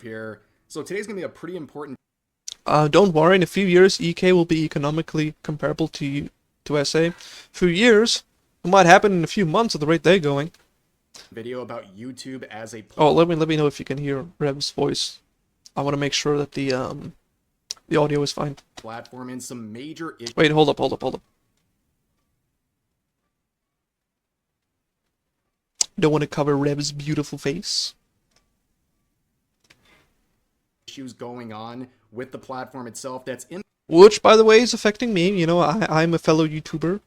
here. So today's gonna be a pretty important Don't worry, in a few years, EK will be economically comparable to SA. Few years, it might happen in a few months at the rate they're going. video about YouTube as a Oh, let me know if you can hear Rev's voice. I want to make sure that the audio is fine. platform and some major Wait, hold up. Don't want to cover Rev's beautiful face. issues going on with the platform itself that's in Which, by the way, is affecting me. You know, I'm a fellow YouTuber.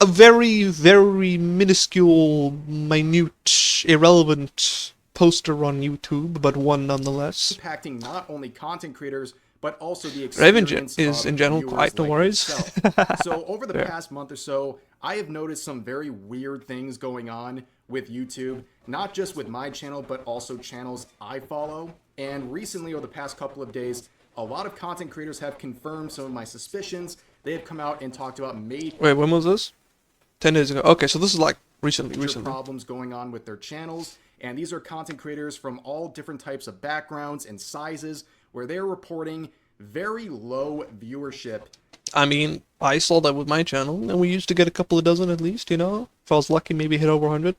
A very, very minuscule, minute, irrelevant poster on YouTube, but one nonetheless. impacting not only content creators but also the Raven experience is of in general viewers quite no like worries. yourself. So over the Fair. past month or so, I have noticed some very weird things going on with YouTube, not just with my channel, but also channels I follow. And recently, over the past couple of days, a lot of content creators have confirmed some of my suspicions. They have come out and talked about major Wait, when was this? 10 days ago. Okay, so this is like recently. problems going on with their channels. And these are content creators from all different types of backgrounds and sizes where they're reporting very low viewership. I mean, I saw that with my channel, and we used to get a couple of dozen at least, you know? If I was lucky, maybe hit over 100.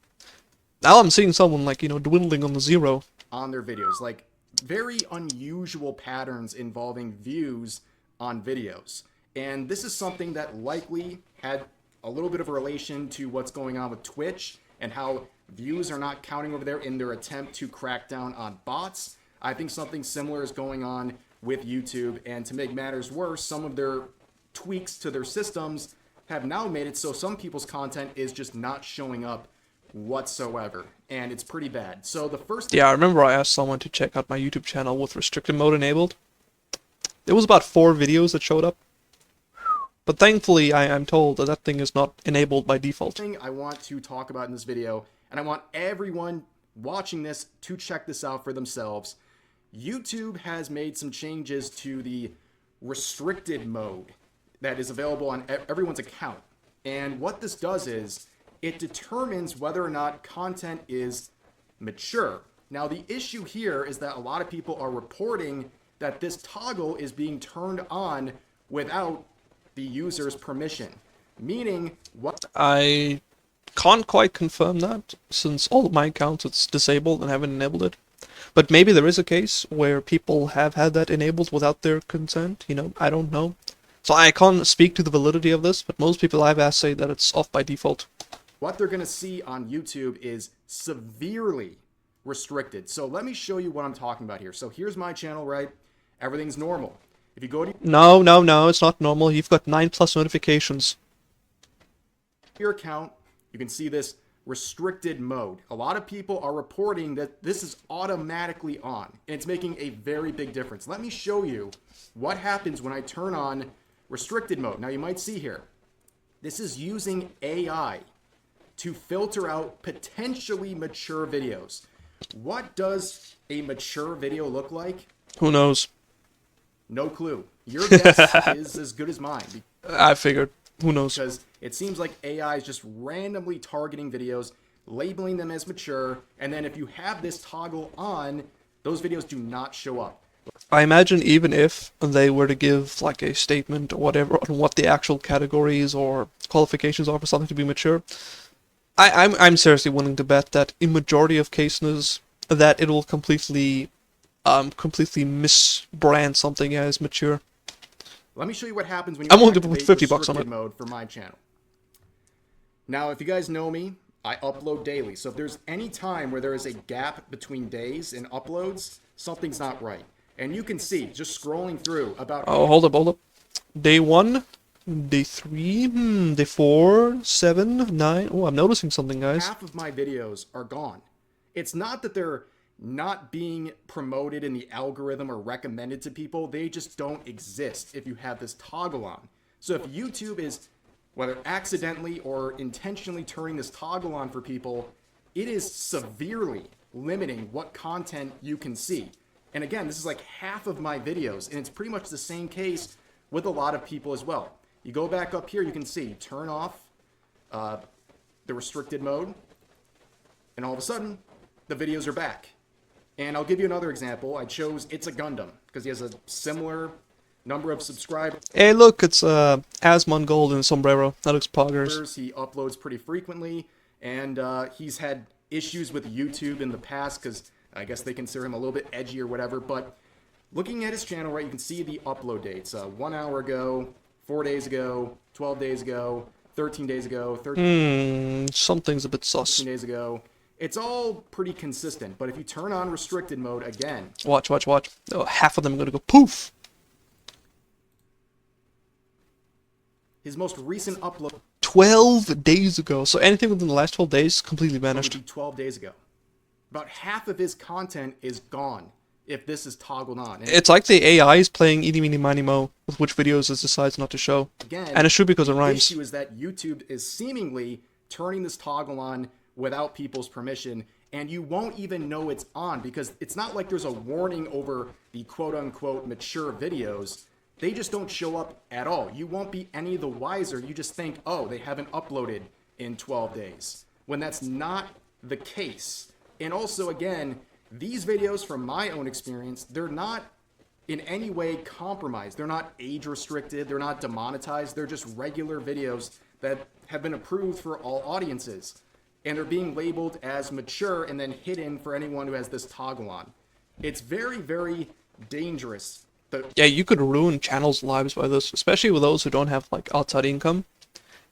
Now I'm seeing someone, like, you know, dwindling on the zero. On their videos, like very unusual patterns involving views on videos. And this is something that likely had a little bit of a relation to what's going on with Twitch and how views are not counting over there in their attempt to crack down on bots. I think something similar is going on with YouTube, and to make matters worse, some of their tweaks to their systems have now made it so some people's content is just not showing up whatsoever, and it's pretty bad. So the first Yeah, I remember I asked someone to check out my YouTube channel with restricted mode enabled. There was about 4 videos that showed up. But thankfully, I'm told that that thing is not enabled by default. thing I want to talk about in this video, and I want everyone watching this to check this out for themselves. YouTube has made some changes to the restricted mode that is available on everyone's account. And what this does is it determines whether or not content is mature. Now, the issue here is that a lot of people are reporting that this toggle is being turned on without the user's permission. Meaning, what I can't quite confirm that, since all of my accounts it's disabled and haven't enabled it. But maybe there is a case where people have had that enabled without their consent, you know, I don't know. So I can't speak to the validity of this, but most people I've asked say that it's off by default. what they're going to see on YouTube is severely restricted. So let me show you what I'm talking about here. So here's my channel, right? Everything's normal. If you go to No, it's not normal. You've got 9+ notifications. your account, you can see this restricted mode. A lot of people are reporting that this is automatically on, and it's making a very big difference. Let me show you what happens when I turn on restricted mode. Now you might see here, this is using AI to filter out potentially mature videos. What does a mature video look like? Who knows? No clue. Your guess is as good as mine. I figured. Who knows? Because it seems like AI is just randomly targeting videos, labeling them as mature, and then if you have this toggle on, those videos do not show up. I imagine even if they were to give like a statement or whatever on what the actual categories or qualifications are for something to be mature, I'm seriously willing to bet that in majority of cases that it will completely misbrand something as mature. Let me show you what happens when you I'm willing to put activate 50 bucks on restricted it. mode for my channel. Now, if you guys know me, I upload daily. So if there's any time where there is a gap between days and uploads, something's not right. And you can see, just scrolling through, about Oh, hold up. Day 1, day 3, day 4, 7, 9. Oh, I'm noticing something, guys. half of my videos are gone. It's not that they're not being promoted in the algorithm or recommended to people. They just don't exist if you have this toggle on. So if YouTube is, whether accidentally or intentionally turning this toggle on for people, it is severely limiting what content you can see. And again, this is like half of my videos, and it's pretty much the same case with a lot of people as well. You go back up here, you can see, turn off the restricted mode, and all of a sudden, the videos are back. And I'll give you another example. I chose It's a Gundam because he has a similar number of subscribers. Hey, look, it's Asmongold in a sombrero. That looks poggers. He uploads pretty frequently, and he's had issues with YouTube in the past because I guess they consider him a little bit edgy or whatever. But looking at his channel, right, you can see the upload dates. 1 hour ago, 4 days ago, 12 days ago, 13 days ago, 13 Something's a bit sus. days ago. It's all pretty consistent, but if you turn on restricted mode again... Watch. Oh, half of them are gonna go poof! His most recent upload... 12 days ago. So anything within the last 12 days, completely vanished. would be 12 days ago. About half of his content is gone if this is toggled on. And It's like the AI is playing Eeny Meeny Miny Mo with which videos it decides not to show. again, And it should because it the rhymes. issue is that YouTube is seemingly turning this toggle on without people's permission, and you won't even know it's on because it's not like there's a warning over the quote-unquote mature videos. They just don't show up at all. You won't be any the wiser. You just think, oh, they haven't uploaded in 12 days, when that's not the case. And also, again, these videos, from my own experience, they're not in any way compromised. They're not age restricted. They're not demonetized. They're just regular videos that have been approved for all audiences. And they're being labeled as mature and then hidden for anyone who has this toggle on. It's very, very dangerous. Yeah, you could ruin channels' lives by this, especially with those who don't have like outside income.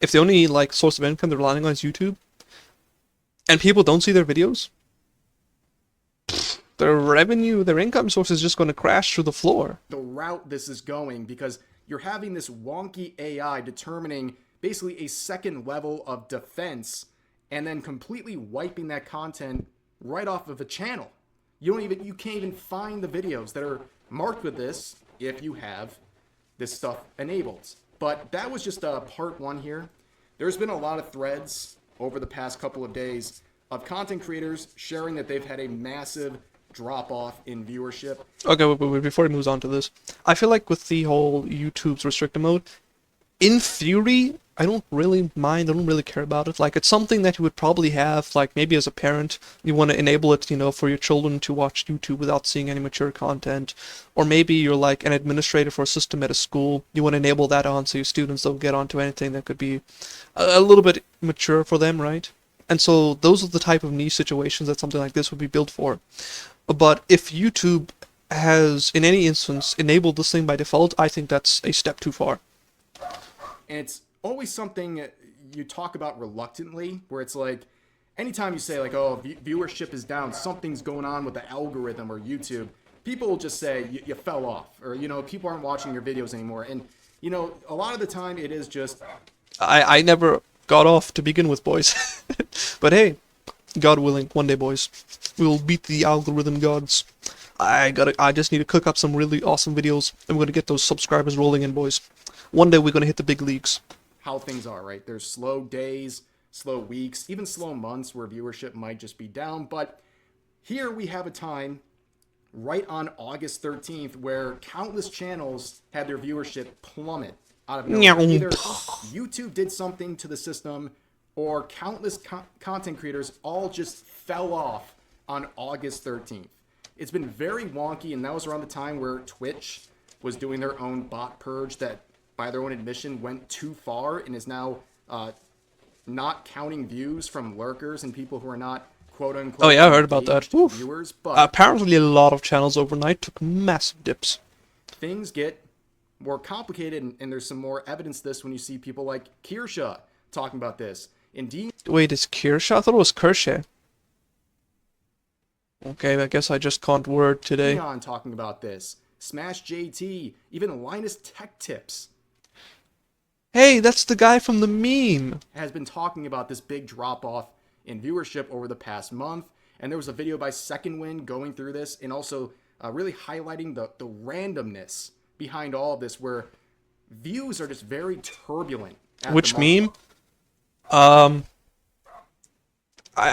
If the only like source of income they're relying on is YouTube, and people don't see their videos, their revenue, their income source is just going to crash through the floor. The route this is going, because you're having this wonky AI determining basically a second level of defense and then completely wiping that content right off of a channel. You can't even find the videos that are marked with this if you have this stuff enabled. But that was just part one here. There's been a lot of threads over the past couple of days of content creators sharing that they've had a massive drop off in viewership. Okay, wait, before he moves on to this, I feel like with the whole YouTube's restricted mode, in theory, I don't really mind, I don't really care about it. Like, it's something that you would probably have, like, maybe as a parent, you want to enable it, you know, for your children to watch YouTube without seeing any mature content. Or maybe you're, like, an administrator for a system at a school, you want to enable that on so your students don't get onto anything that could be a little bit mature for them, right? And so those are the type of niche situations that something like this would be built for. But if YouTube has, in any instance, enabled this thing by default, I think that's a step too far. And it's always something you talk about reluctantly, where it's like, anytime you say like, oh, viewership is down, something's going on with the algorithm or YouTube, people will just say you fell off, or, you know, people aren't watching your videos anymore. And, you know, a lot of the time it is just... I never got off to begin with, boys. But hey, God willing, one day, boys, we'll beat the algorithm gods. I just need to cook up some really awesome videos, and we're gonna get those subscribers rolling in, boys. One day we're gonna hit the big leagues. How things are, right? There's slow days, slow weeks, even slow months where viewership might just be down. But here we have a time right on August 13th where countless channels had their viewership plummet out of nowhere. Either YouTube did something to the system, or countless content creators all just fell off on August 13th. It's been very wonky, and that was around the time where Twitch was doing their own bot purge that, by their own admission, went too far and is now not counting views from lurkers and people who are not quote-unquote... Oh yeah, I heard about that. Viewers, but apparently a lot of channels overnight took massive dips. Things get more complicated, and there's some more evidence to this when you see people like Kirsha talking about this. Indeed... Wait, is Kirsha? I thought it was Kershaw. Okay, I guess I just can't word today. Neon talking about this. Smash JT, even Linus Tech Tips. Hey, that's the guy from the meme. Has been talking about this big drop-off in viewership over the past month. And there was a video by Second Wind going through this and also really highlighting the randomness behind all of this, where views are just very turbulent. Which meme? I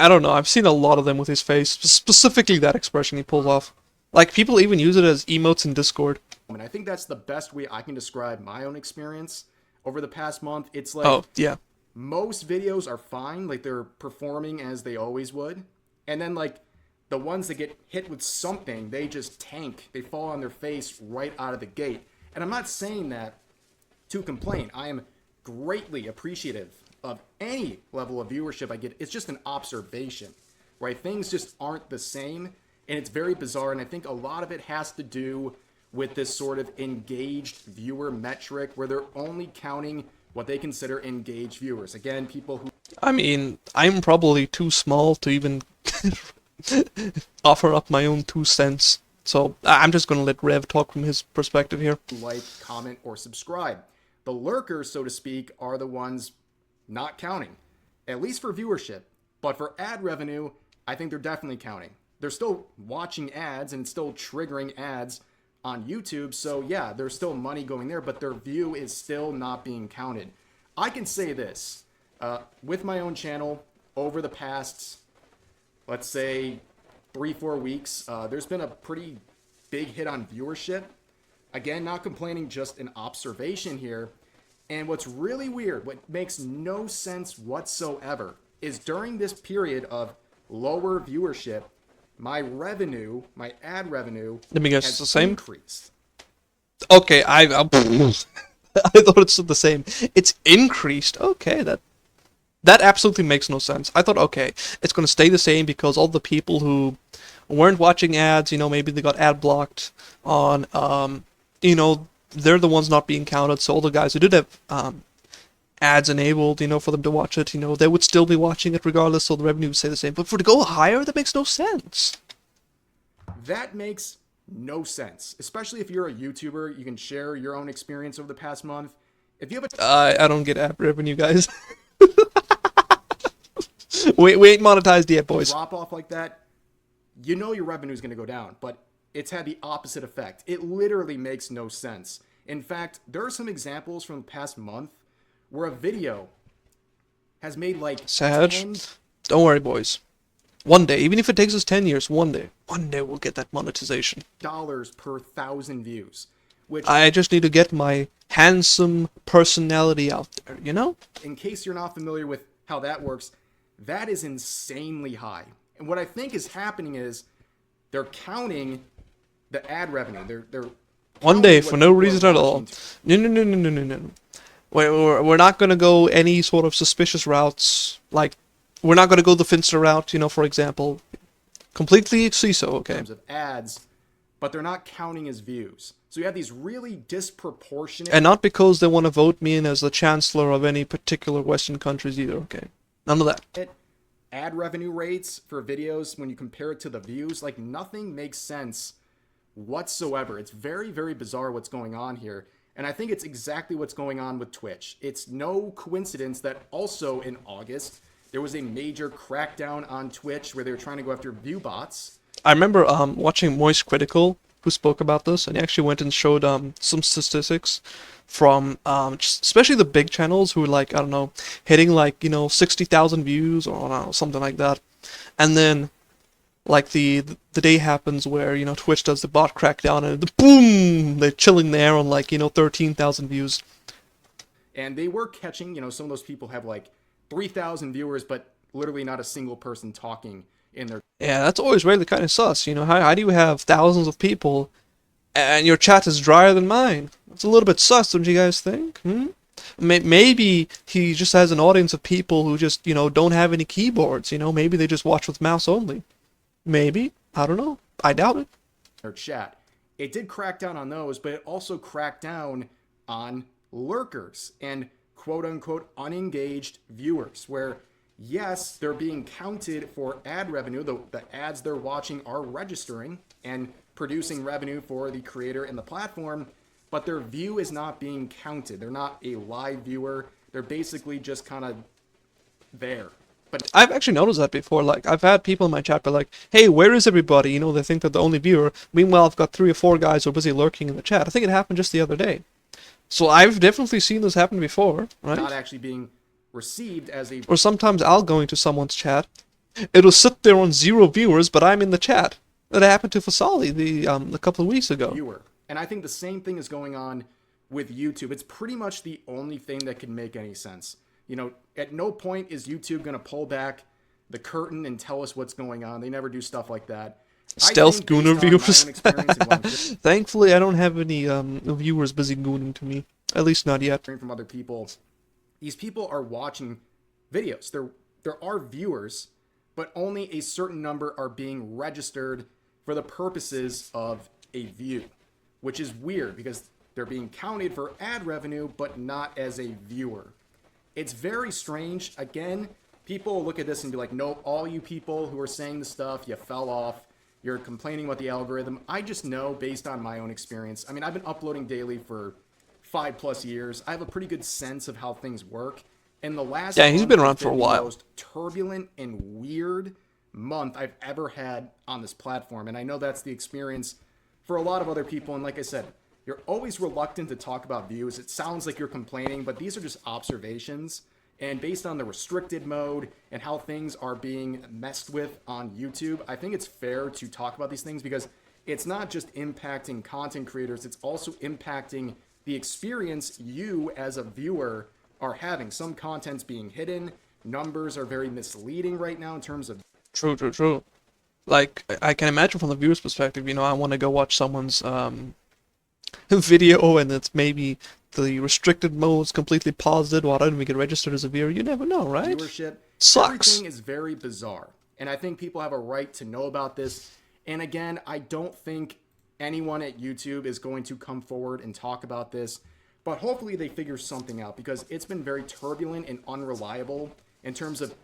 don't know. I've seen a lot of them with his face. Specifically that expression he pulls off. Like, people even use it as emotes in Discord. And I think that's the best way I can describe my own experience over the past month. It's like... Oh, yeah. Most videos are fine. Like, they're performing as they always would. And then, like, the ones that get hit with something, they just tank. They fall on their face right out of the gate. And I'm not saying that to complain. I am greatly appreciative of any level of viewership I get. It's just an observation, right? Things just aren't the same, and it's very bizarre. And I think a lot of it has to do with this sort of engaged viewer metric where they're only counting what they consider engaged viewers. Again, people who I mean, I'm probably too small to even offer up my own 2 cents. So I'm just gonna let Rev talk from his perspective here. like, comment, or subscribe. The lurkers, so to speak, are the ones not counting, at least for viewership. But for ad revenue, I think they're definitely counting. They're still watching ads and still triggering ads on YouTube. So yeah, there's still money going there, but their view is still not being counted. I can say this, with my own channel, over the past, let's say, 3-4 weeks, there's been a pretty big hit on viewership. Again, not complaining, just an observation here. And what's really weird, what makes no sense whatsoever, is during this period of lower viewership, my revenue, my ad revenue, Let me guess, has it's the same? increased. Okay, I thought it's the same. It's increased. Okay, that absolutely makes no sense. I thought, okay, it's gonna stay the same because all the people who weren't watching ads, maybe they got ad blocked on, they're the ones not being counted. So all the guys who did have ads enabled, for them to watch it, they would still be watching it regardless, so the revenue would stay the same. But for it to go higher, that makes no sense. That makes no sense, especially if you're a YouTuber. You can share your own experience over the past month. If you have a I don't get ad revenue, guys. we ain't monetized yet, boys. drop off like that, your revenue is going to go down, but it's had the opposite effect. It literally makes no sense. In fact, there are some examples from the past month where a video has made like Sad. 10 Don't worry, boys. One day, even if it takes us 10 years, one day we'll get that monetization. dollars per 1,000 views, which, I just need to get my handsome personality out there, in case you're not familiar with how that works, that is insanely high. And what I think is happening is they're counting the ad revenue. They're One day, counting for what no people are reason at all. watching. No. We're not gonna go any sort of suspicious routes. Like, we're not gonna go the Finster route, for example. Completely CISO, In okay. terms of ads, but they're not counting as views. So you have these really disproportionate And not because they want to vote me in as the chancellor of any particular Western countries either, okay. None of that. ad revenue rates for videos when you compare it to the views. Like, nothing makes sense whatsoever. It's very, very bizarre what's going on here. And I think it's exactly what's going on with Twitch. It's no coincidence that also in August, there was a major crackdown on Twitch where they were trying to go after view bots. I remember watching Moist Critical, who spoke about this, and he actually went and showed some statistics from especially the big channels who were like, I don't know, hitting like 60,000 views or I don't know, something like that, and then like the day happens where Twitch does the bot crackdown and boom, they're chilling there on like 13,000 views. And they were catching, some of those people have like 3,000 viewers, but literally not a single person talking in their. Yeah, that's always really kind of sus. How do you have thousands of people and your chat is drier than mine? It's a little bit sus, don't you guys think? Maybe he just has an audience of people who just, don't have any keyboards, maybe they just watch with mouse only. Maybe. I don't know. I doubt it. Their chat. It did crack down on those, but it also cracked down on lurkers and quote-unquote unengaged viewers, where yes, they're being counted for ad revenue. The ads they're watching are registering and producing revenue for the creator and the platform, but their view is not being counted. They're not a live viewer. They're basically just kind of there. But I've actually noticed that before. Like, I've had people in my chat be like, hey, where is everybody? They think they're the only viewer. Meanwhile, I've got 3 or 4 guys who are busy lurking in the chat. I think it happened just the other day. So I've definitely seen this happen before, right? not actually being received as a Or sometimes I'll go into someone's chat. It'll sit there on 0 viewers, but I'm in the chat. That happened to Fasali a couple of weeks ago. viewer. And I think the same thing is going on with YouTube. It's pretty much the only thing that can make any sense. At no point is YouTube going to pull back the curtain and tell us what's going on. They never do stuff like that. Stealth gooner viewers. Hearing Thankfully, I don't have any viewers busy gooning to me. At least not yet. from other people, these people are watching videos. There are viewers, but only a certain number are being registered for the purposes of a view, which is weird because they're being counted for ad revenue, but not as a viewer. It's very strange. Again, people look at this and be like, nope, all you people who are saying the stuff, you fell off. You're complaining about the algorithm. I just know based on my own experience. I mean, I've been uploading daily for 5+ years. I have a pretty good sense of how things work. And the last he's been around for a while. The most turbulent and weird month I've ever had on this platform. And I know that's the experience for a lot of other people. And like I said, you're always reluctant to talk about views. It sounds like you're complaining, but these are just observations. And based on the restricted mode and how things are being messed with on YouTube, I think it's fair to talk about these things because it's not just impacting content creators, it's also impacting the experience you as a viewer are having. Some content's being hidden. Numbers are very misleading right now in terms of... True. Like, I can imagine from the viewer's perspective, you know, I want to go watch someone's video and it's maybe the restricted mode is completely paused. Why don't we get registered as a viewer? You never know, right? Viewership. Sucks. Everything is very bizarre. And I think people have a right to know about this. And again, I don't think anyone at YouTube is going to come forward and talk about this. But hopefully they figure something out because it's been very turbulent and unreliable in terms of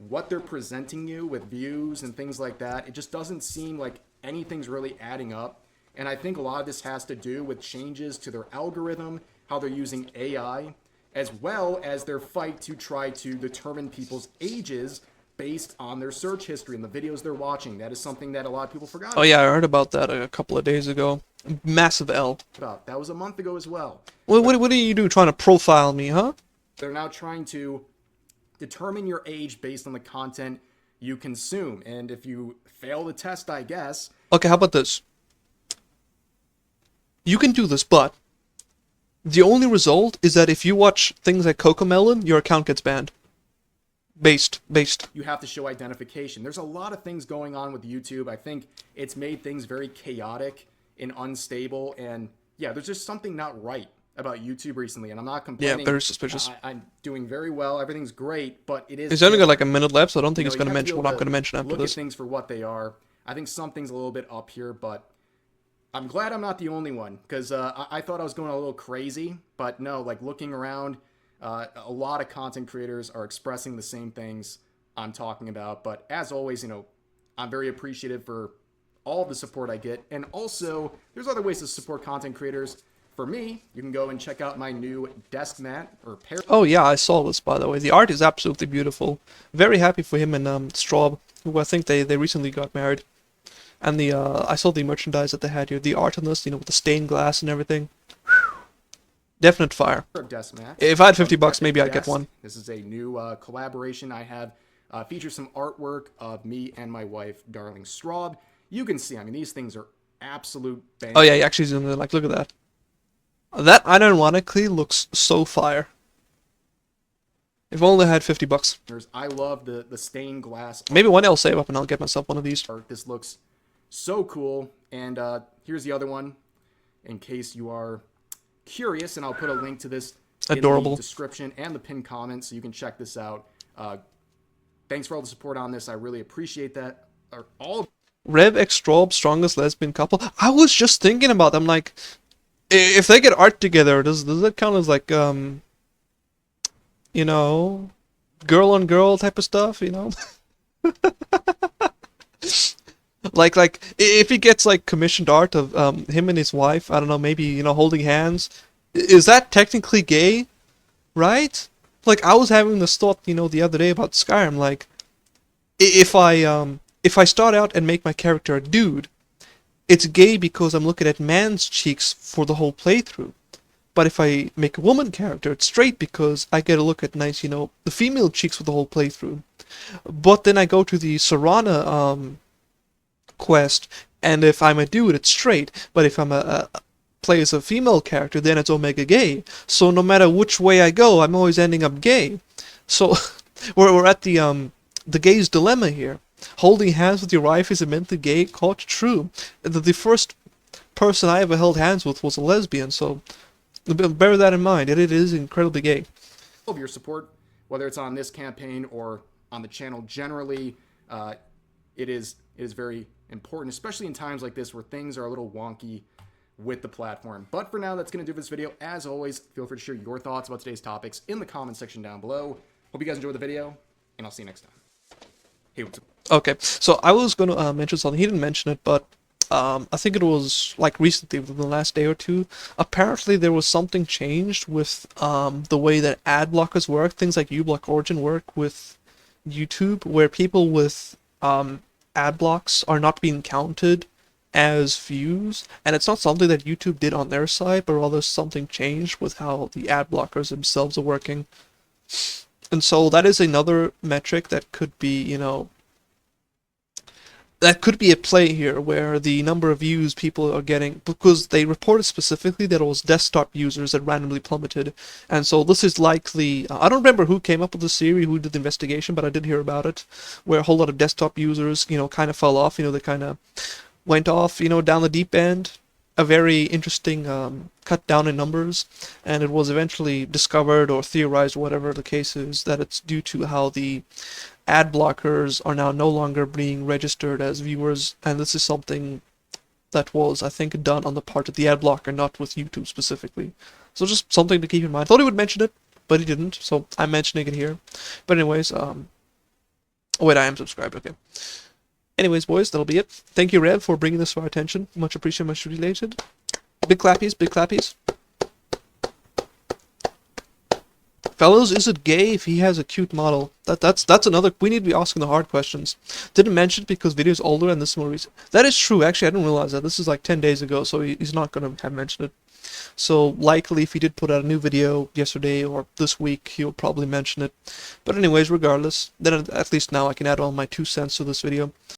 what they're presenting you with views and things like that. It just doesn't seem like anything's really adding up. And I think a lot of this has to do with changes to their algorithm, how they're using AI, as well as their fight to try to determine people's ages based on their search history and the videos they're watching. That is something that a lot of people forgot Oh yeah, I heard about that a couple of days ago. Massive L. about. That was a month ago as well. What do you do trying to profile me, huh? They're now trying to determine your age based on the content you consume. And if you fail the test, I guess... Okay, how about this? You can do this, but the only result is that if you watch things like Cocomelon, your account gets banned. Based. You have to show identification. There's a lot of things going on with YouTube. I think it's made things very chaotic and unstable. And yeah, there's just something not right about YouTube recently. And I'm not complaining. Yeah, very suspicious. I'm doing very well. Everything's great, but it is... It's only got like a minute left, so I don't think you it's know, going you to have mention be what able I'm going to mention after look this. at things for what they are. I think something's a little bit up here, but I'm glad I'm not the only one because I thought I was going a little crazy, but no, like looking around, a lot of content creators are expressing the same things I'm talking about. But as always, you know, I'm very appreciative for all the support I get. And also, there's other ways to support content creators. For me, you can go and check out my new desk mat or pair. Oh yeah, I saw this, by the way. The art is absolutely beautiful. Very happy for him and Straub, who I think they recently got married. And the I saw the merchandise that they had here. The art on this, you know, with the stained glass and everything. Definite fire. Desk mat. If I had $50, maybe I'd get one. This is a new collaboration I have. Features some artwork of me and my wife, Darling Straub. You can see, I mean, these things are absolute bangers. Oh yeah, he actually zoomed in. Like, look at that. That unironically looks so fire. If only I had $50. I love the stained glass. Maybe one day I'll save up and I'll get myself one of these. Art. This looks so cool. And here's the other one, in case you are curious. And I'll put a link to this Adorable. in the description and the pinned comment, so you can check this out. Thanks for all the support on this. I really appreciate that. All Rev X Straub, strongest lesbian couple. I was just thinking about them. Like, if they get art together, does that count as like you know, girl on girl type of stuff? You know. like if he gets like commissioned art of him and his wife, I don't know, maybe, you know, holding hands, is that technically gay, right? Like, I was having this thought, you know, the other day about Skyrim. Like, if I start out and make my character a dude, it's gay because I'm looking at man's cheeks for the whole playthrough. But if I make a woman character, it's straight because I get a look at nice, you know, the female cheeks for the whole playthrough. But then I go to the Serana quest, and if I'm a dude, it's straight. But if I'm play as a female character, then it's omega gay. So no matter which way I go, I'm always ending up gay. So we're at the the gay's dilemma here. Holding hands with your wife is immensely gay, caught true. The first person I ever held hands with was a lesbian, so bear that in mind. It is incredibly gay. Of your support, whether it's on this campaign or on the channel generally, it is very important, especially in times like this where things are a little wonky with the platform. But for now, that's going to do this video. As always, feel free to share your thoughts about today's topics in the comment section down below. Hope you guys enjoyed the video, and I'll see you next time. Hey, what's up? Okay, so I was going to mention something. He didn't mention it, but I think it was like recently, within the last day or two. Apparently, there was something changed with the way that ad blockers work. Things like uBlock Origin work with YouTube, where people with ad blocks are not being counted as views, and it's not something that YouTube did on their side, but rather something changed with how the ad blockers themselves are working. And so that is another metric that could be, you know, that could be at play here, where the number of views people are getting, because they reported specifically that it was desktop users that randomly plummeted, and so this is likely, I don't remember who came up with the theory, who did the investigation, but I did hear about it, where a whole lot of desktop users, you know, kind of fell off, you know, they kind of went off, you know, down the deep end. A very interesting cut down in numbers, and it was eventually discovered or theorized, whatever the case is, that it's due to how the ad blockers are now no longer being registered as viewers, and this is something that was, I think, done on the part of the ad blocker, not with YouTube specifically. So just something to keep in mind. Thought he would mention it, but he didn't, so I'm mentioning it here. But anyways, oh wait, I am subscribed, okay. Anyways, boys, that'll be it. Thank you, Rev, for bringing this to our attention. Much appreciated, much related. Big clappies, big clappies. Fellows, is it gay if he has a cute model? That's another. We need to be asking the hard questions. Didn't mention it because video's older and this is more recent. That is true. Actually, I didn't realize that. This is like 10 days ago, so he's not gonna have mentioned it. So likely, if he did put out a new video yesterday or this week, he'll probably mention it. But anyways, regardless, then at least now I can add all my 2 cents to this video.